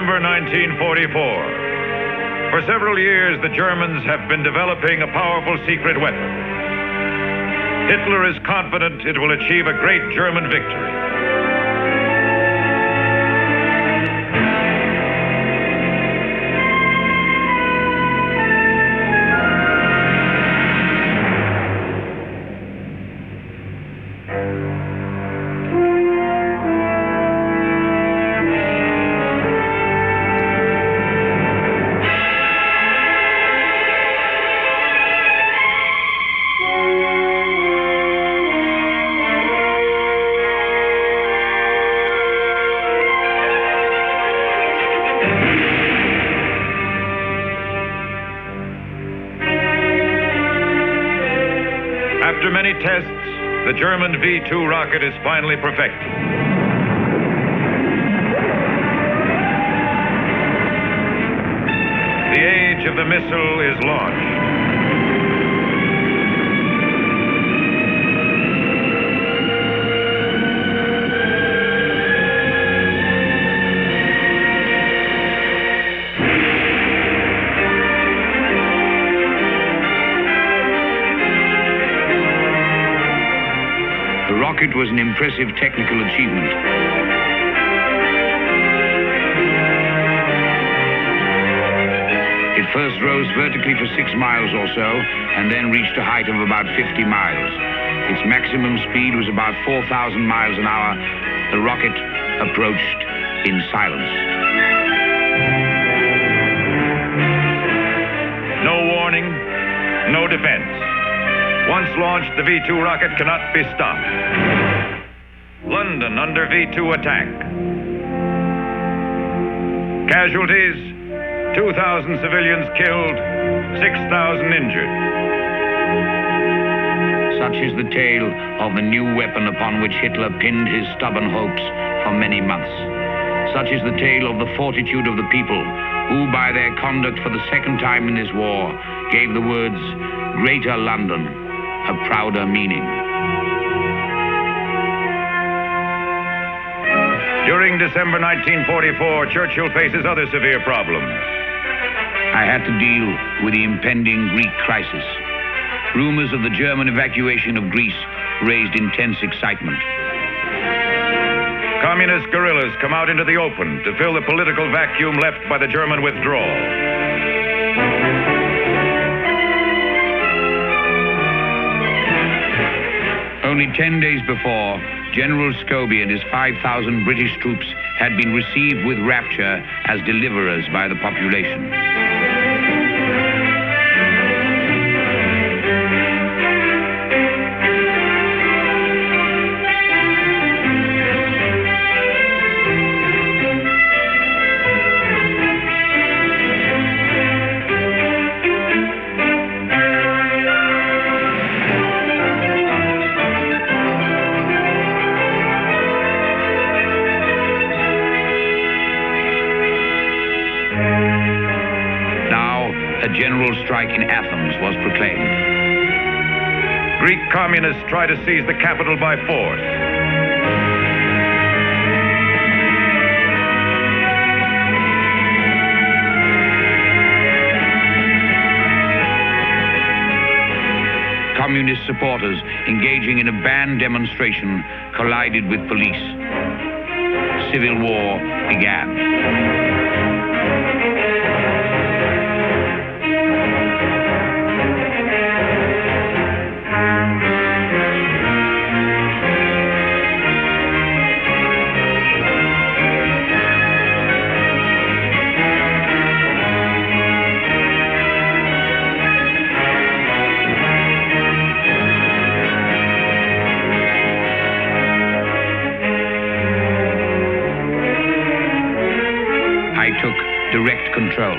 December 1944. For several years, the Germans have been developing a powerful secret weapon. Hitler is confident it will achieve a great German victory. After many tests, the German V-2 rocket is finally perfected. The age of the missile is launched. The rocket was an impressive technical achievement. It first rose vertically for 6 miles or so, and then reached a height of about 50 miles. Its maximum speed was about 4,000 miles an hour. The rocket approached in silence. No warning, no defense. Once launched, the V-2 rocket cannot be stopped. London under V-2 attack. Casualties, 2,000 civilians killed, 6,000 injured. Such is the tale of the new weapon upon which Hitler pinned his stubborn hopes for many months. Such is the tale of the fortitude of the people, who by their conduct for the second time in this war gave the words "Greater London" a prouder meaning. During December 1944, Churchill faces other severe problems. I had to deal with the impending Greek crisis. Rumors of the German evacuation of Greece raised intense excitement. Communist guerrillas come out into the open to fill the political vacuum left by the German withdrawal. Only 10 days before, General Scobie and his 5,000 British troops had been received with rapture as deliverers by the population. A general strike in Athens was proclaimed. Greek communists try to seize the capital by force. Communist supporters engaging in a banned demonstration collided with police. Civil war began. Direct control.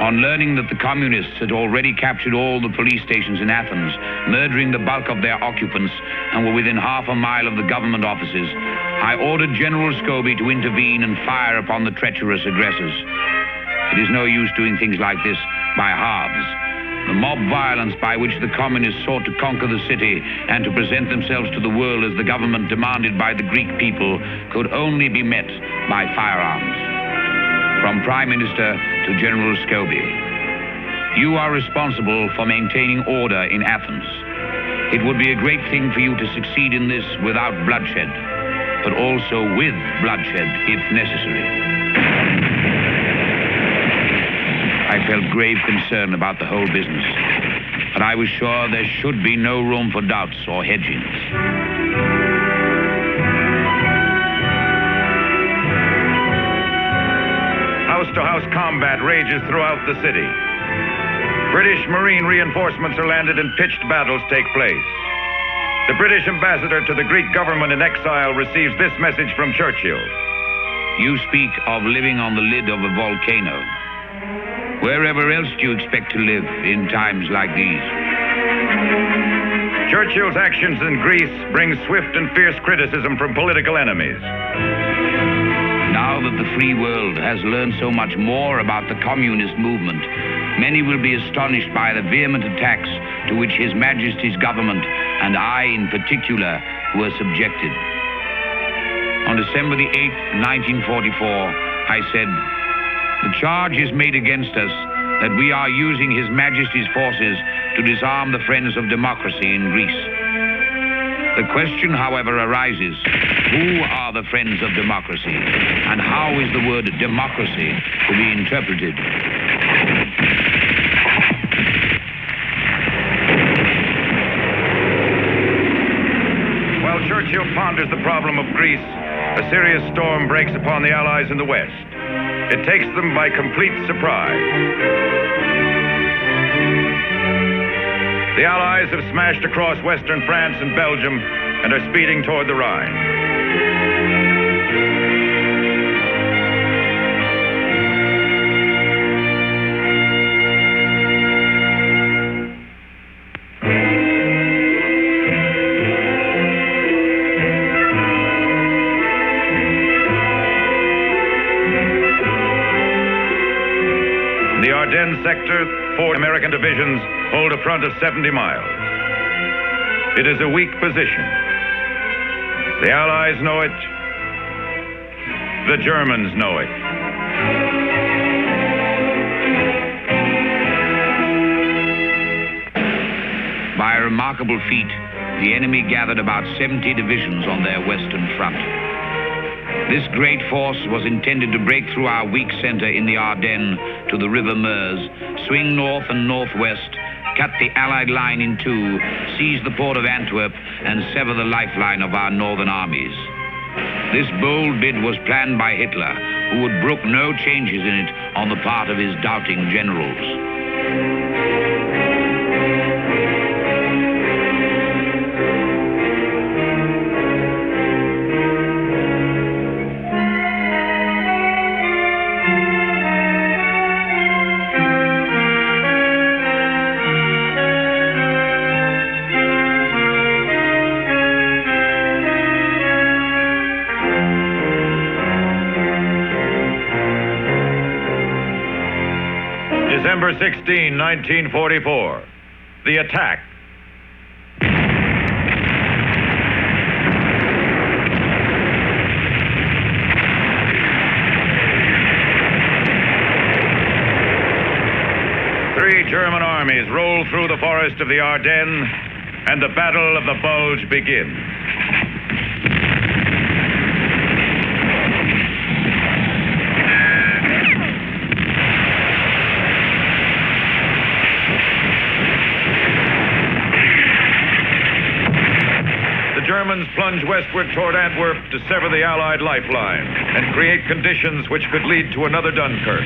On learning that the communists had already captured all the police stations in Athens, murdering the bulk of their occupants, and were within half a mile of the government offices, I ordered General Scobie to intervene and fire upon the treacherous aggressors. It is no use doing things like this by halves. The mob violence by which the communists sought to conquer the city and to present themselves to the world as the government demanded by the Greek people could only be met by firearms. from Prime Minister to General Scobie. You are responsible for maintaining order in Athens. It would be a great thing for you to succeed in this without bloodshed, but also with bloodshed if necessary. I felt grave concern about the whole business, but I was sure there should be no room for doubts or hedgings. House-to-house combat rages throughout the city. British Marine reinforcements are landed and pitched battles take place. The British ambassador to the Greek government in exile receives this message from Churchill. You speak of living on the lid of a volcano. Wherever else do you expect to live in times like these? Churchill's actions in Greece bring swift and fierce criticism from political enemies. Now that the free world has learned so much more about the communist movement, many will be astonished by the vehement attacks to which His Majesty's government, and I in particular, were subjected. On December the 8th, 1944, I said, "The charge is made against us that we are using His Majesty's forces to disarm the friends of democracy in Greece. The question, however, arises, who are the friends of democracy, and how is the word democracy to be interpreted?" While Churchill ponders the problem of Greece, a serious storm breaks upon the Allies in the West. It takes them by complete surprise. The Allies have smashed across western France and Belgium and are speeding toward the Rhine. In the Ardennes sector, 4 American divisions hold a front of 70 miles. It is a weak position. The Allies know it. The Germans know it. By a remarkable feat, the enemy gathered about 70 divisions on their western front. This great force was intended to break through our weak center in the Ardennes to the River Meuse, swing north and northwest, cut the Allied line in two, seize the port of Antwerp, and sever the lifeline of our northern armies. This bold bid was planned by Hitler, who would brook no changes in it on the part of his doubting generals. December 16, 1944. The attack. Three German armies roll through the forest of the Ardennes, and the Battle of the Bulge begins. The Germans plunge westward toward Antwerp to sever the Allied lifeline and create conditions which could lead to another Dunkirk.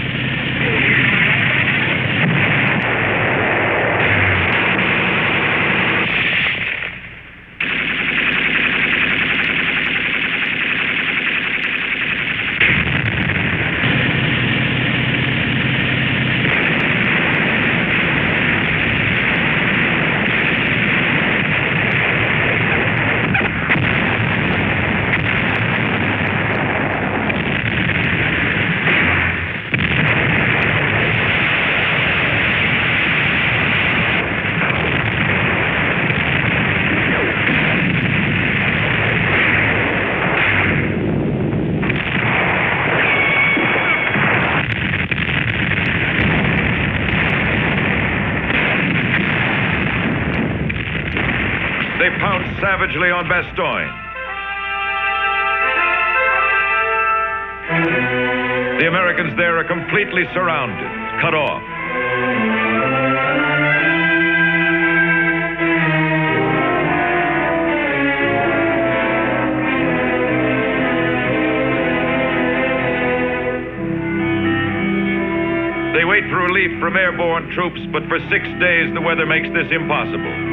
savagely on Bastogne. The Americans there are completely surrounded, cut off. They wait for relief from airborne troops, but for 6 days the weather makes this impossible.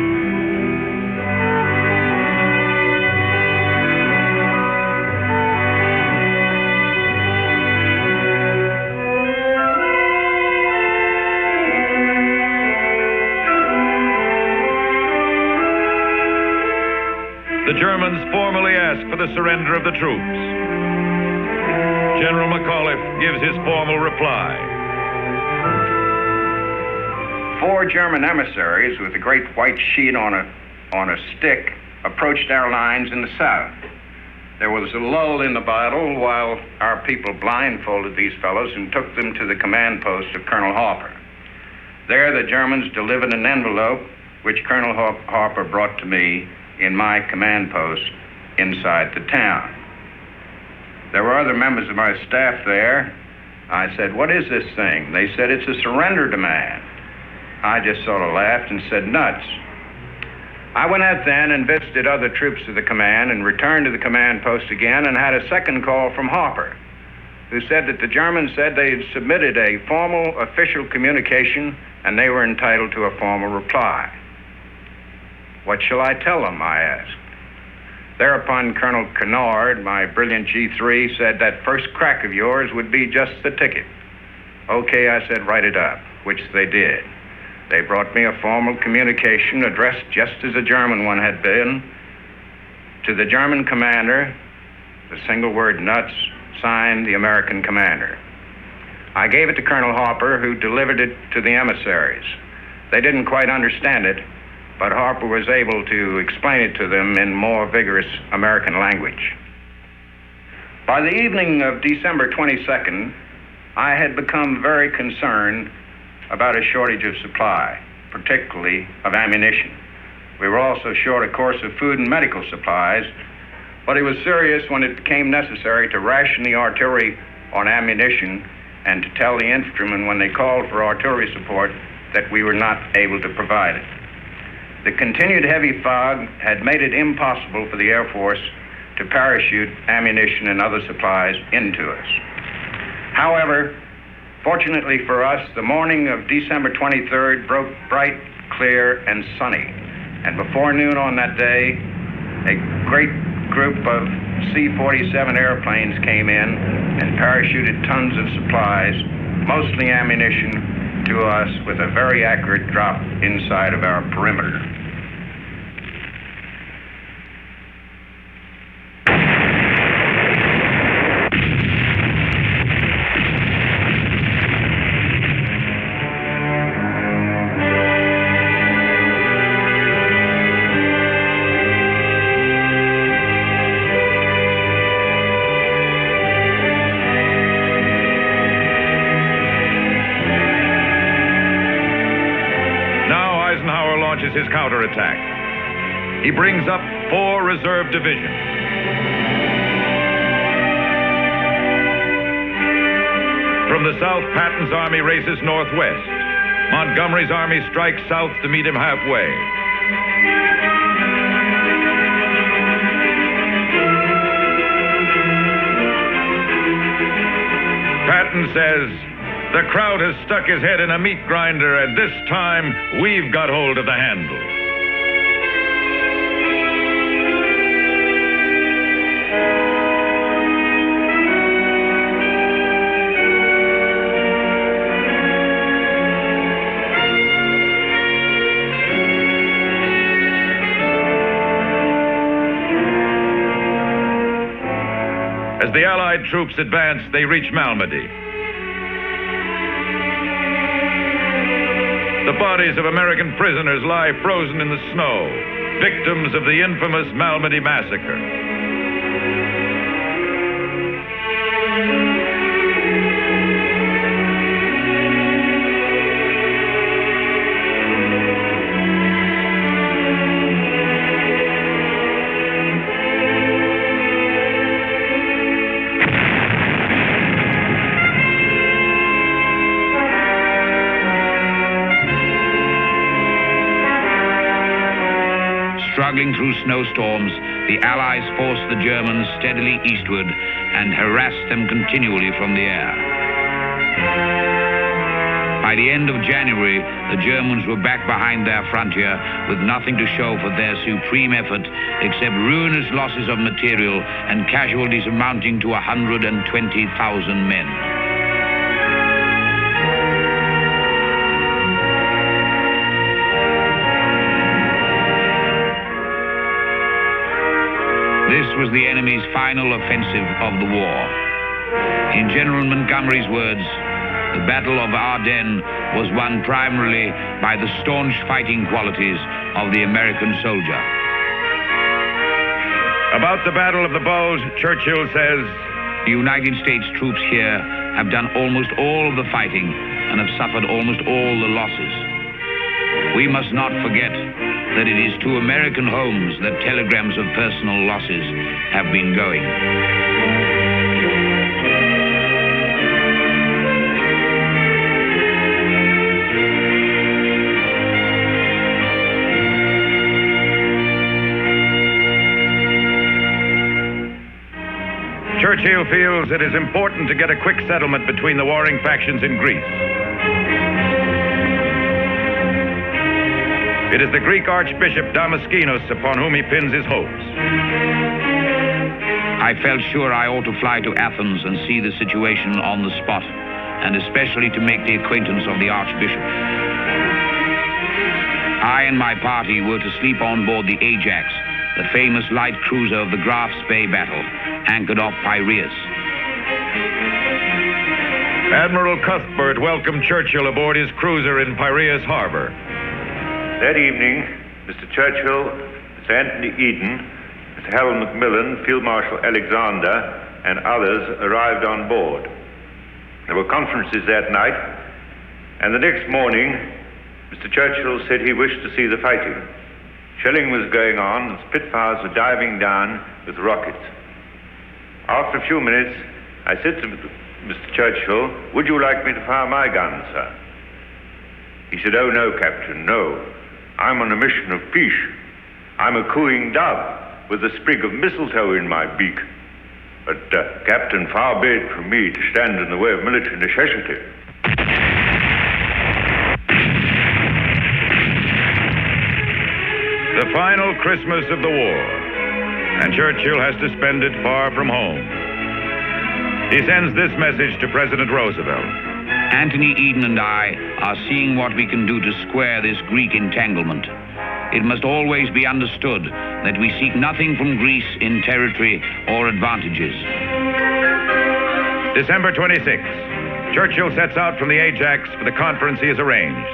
The Germans formally ask for the surrender of the troops. General McAuliffe gives his formal reply. 4 German emissaries with a great white sheet on a stick approached our lines in the south. There was a lull in the battle while our people blindfolded these fellows and took them to the command post of Colonel Harper. There the Germans delivered an envelope which Colonel Harper brought to me in my command post inside the town. There were other members of my staff there. I said, "What is this thing?" They said, "It's a surrender demand." I just sort of laughed and said, "Nuts." I went out then and visited other troops of the command and returned to the command post again and had a second call from Harper, who said that the Germans said they had submitted a formal official communication and they were entitled to a formal reply. "What shall I tell them?" I asked. Thereupon Colonel Kennard, my brilliant G3, said that first crack of yours would be just the ticket. "Okay," I said, "write it up," which they did. They brought me a formal communication addressed just as a German one had been, to the German commander, the single word "nuts," signed the American commander. I gave it to Colonel Harper, who delivered it to the emissaries. They didn't quite understand it, but Harper was able to explain it to them in more vigorous American language. By the evening of December 22nd, I had become very concerned about a shortage of supply, particularly of ammunition. We were also short, of course, of food and medical supplies, but it was serious when it became necessary to ration the artillery on ammunition and to tell the infantrymen when they called for artillery support that we were not able to provide it. The continued heavy fog had made it impossible for the Air Force to parachute ammunition and other supplies into us. However, fortunately for us, the morning of December 23rd broke bright, clear, and sunny. And before noon on that day, a great group of C-47 airplanes came in and parachuted tons of supplies, mostly ammunition, to us with a very accurate drop inside of our perimeter. His counterattack. He brings up 4 reserve divisions. From the south, Patton's army races northwest. Montgomery's army strikes south to meet him halfway. Patton says, "The crowd has stuck his head in a meat grinder, and this time we've got hold of the handle." As the Allied troops advance, they reach Malmedy. The bodies of American prisoners lie frozen in the snow, victims of the infamous Malmedy massacre. Struggling through snowstorms, the Allies forced the Germans steadily eastward and harassed them continually from the air. By the end of January, the Germans were back behind their frontier with nothing to show for their supreme effort except ruinous losses of material and casualties amounting to 120,000 men. This was the enemy's final offensive of the war. In General Montgomery's words, the Battle of Ardennes was won primarily by the staunch fighting qualities of the American soldier. About the Battle of the Bulge, Churchill says, "The United States troops here have done almost all of the fighting and have suffered almost all the losses. We must not forget that it is to American homes that telegrams of personal losses have been going." Churchill feels it is important to get a quick settlement between the warring factions in Greece. It is the Greek Archbishop Damaskinos upon whom he pins his hopes. I felt sure I ought to fly to Athens and see the situation on the spot, and especially to make the acquaintance of the Archbishop. I and my party were to sleep on board the Ajax, the famous light cruiser of the Graf's Bay battle, anchored off Piraeus. Admiral Cuthbert welcomed Churchill aboard his cruiser in Piraeus harbor. That evening, Mr. Churchill, Mr. Anthony Eden, Mr. Harold Macmillan, Field Marshal Alexander, and others arrived on board. There were conferences that night, and the next morning, Mr. Churchill said he wished to see the fighting. Shelling was going on, and Spitfires were diving down with rockets. After a few minutes, I said to Mr. Churchill, "Would you like me to fire my gun, sir?" He said, "Oh, no, Captain, no. I'm on a mission of peace. I'm a cooing dove with a sprig of mistletoe in my beak. But, Captain, far be it from me to stand in the way of military necessity." The final Christmas of the war, and Churchill has to spend it far from home. He sends this message to President Roosevelt. Anthony Eden and I are seeing what we can do to square this Greek entanglement. It must always be understood that we seek nothing from Greece in territory or advantages. December 26. Churchill sets out from the Ajax for the conference he has arranged.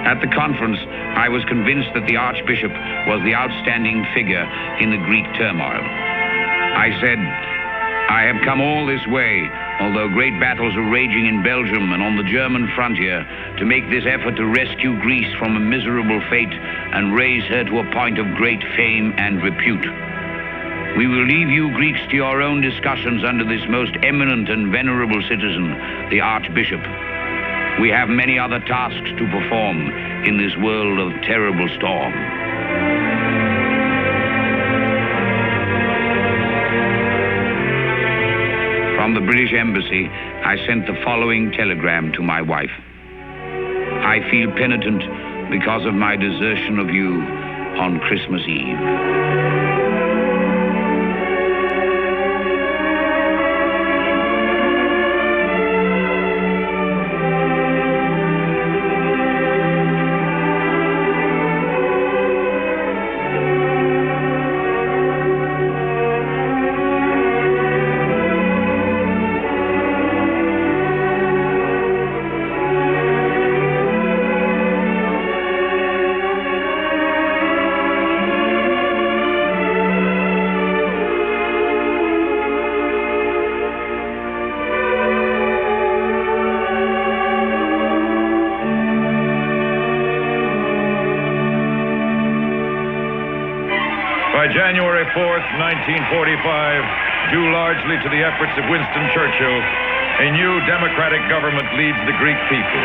At the conference, I was convinced that the Archbishop was the outstanding figure in the Greek turmoil. I said, "I have come all this way, although great battles are raging in Belgium and on the German frontier, to make this effort to rescue Greece from a miserable fate and raise her to a point of great fame and repute. We will leave you Greeks to your own discussions under this most eminent and venerable citizen, the Archbishop. We have many other tasks to perform in this world of terrible storm." From the British Embassy, I sent the following telegram to my wife. "I feel penitent because of my desertion of you on Christmas Eve." By January 4th, 1945, due largely to the efforts of Winston Churchill, a new democratic government leads the Greek people.